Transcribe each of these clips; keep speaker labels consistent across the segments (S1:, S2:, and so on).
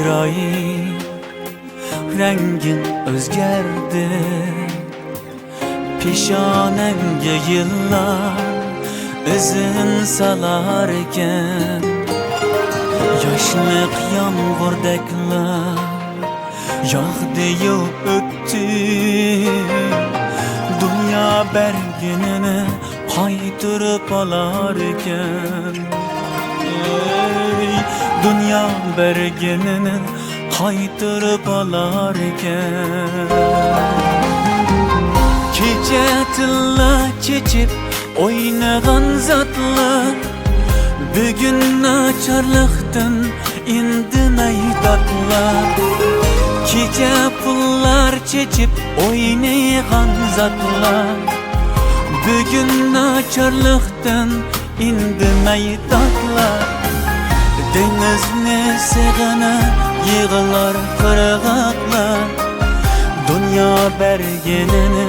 S1: Azrail, rengin özgerdi. Pişonangga yıllar izin salarken, yoshliq yomg'irdagilar yog'di-yu o'tdi. Dünya berginini qaytirib olarkan, dünya berginini qaytirib olarkan. Kecha tilla chechib o'ynagan zotlar bugun nacharlikdan indamay dodlar. Kecha pullar chechib o'ynagan zotlar bugun nacharlikdan indamay dodlar. Dengizni sig'inib yig'lar qirg'oqlar, dünya berginini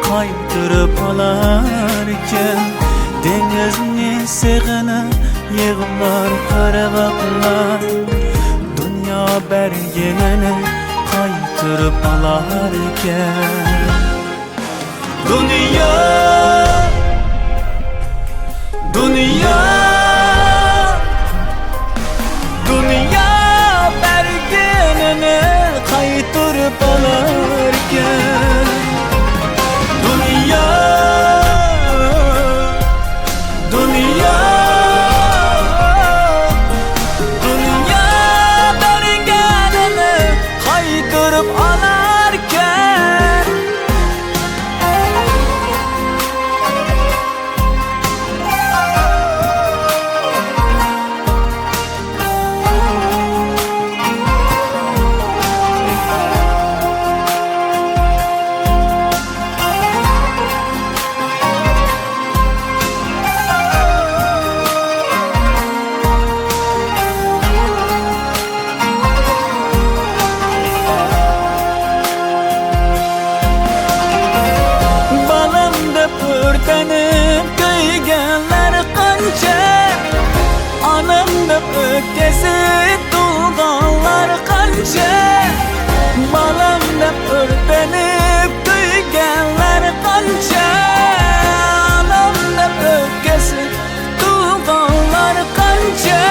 S1: qaytirib olarkan. Dengizni sig'inib yig'lar qirg'oqlar, dünya berginini qaytirib olarkan. Dünya, dünya, dünya berginini qaytirib olarkan. Dünya, dünya, dünya berginini qaytirib olarkan. Örtenip kıyganlar qancha, anam deb ötkesi tulganlar qancha. Balam deb örtenip kıyganlar qancha, anam deb ötkesi tulganlar qancha.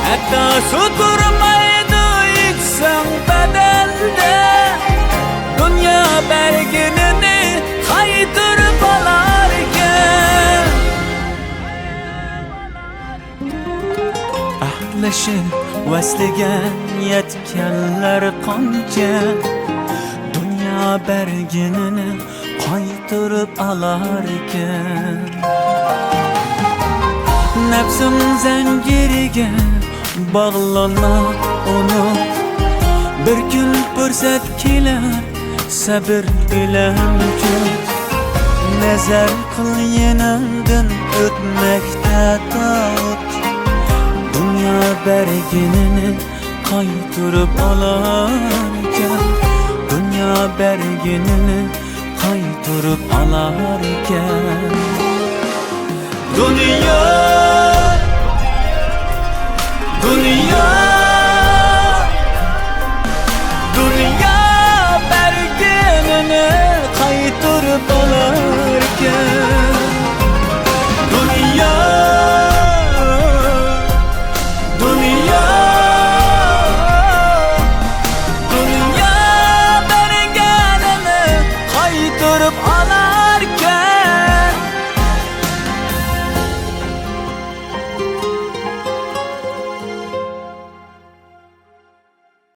S1: Hatta su turmaydi içsang bedende, dünya berginini qaytirib olarkan. Ahlashib vasligan yetganlar qancha, dünya berginini qaytirib olarkan. Nafsim zanjiriga bog'lanma unut, bir kun fursat kelar sabr bilan kut. Nazar qil yanamdan o'tmoqda tut, dünya berginini qaytirib olarkan. Dünya berginini qaytirib olarkan. Dünya, dünya.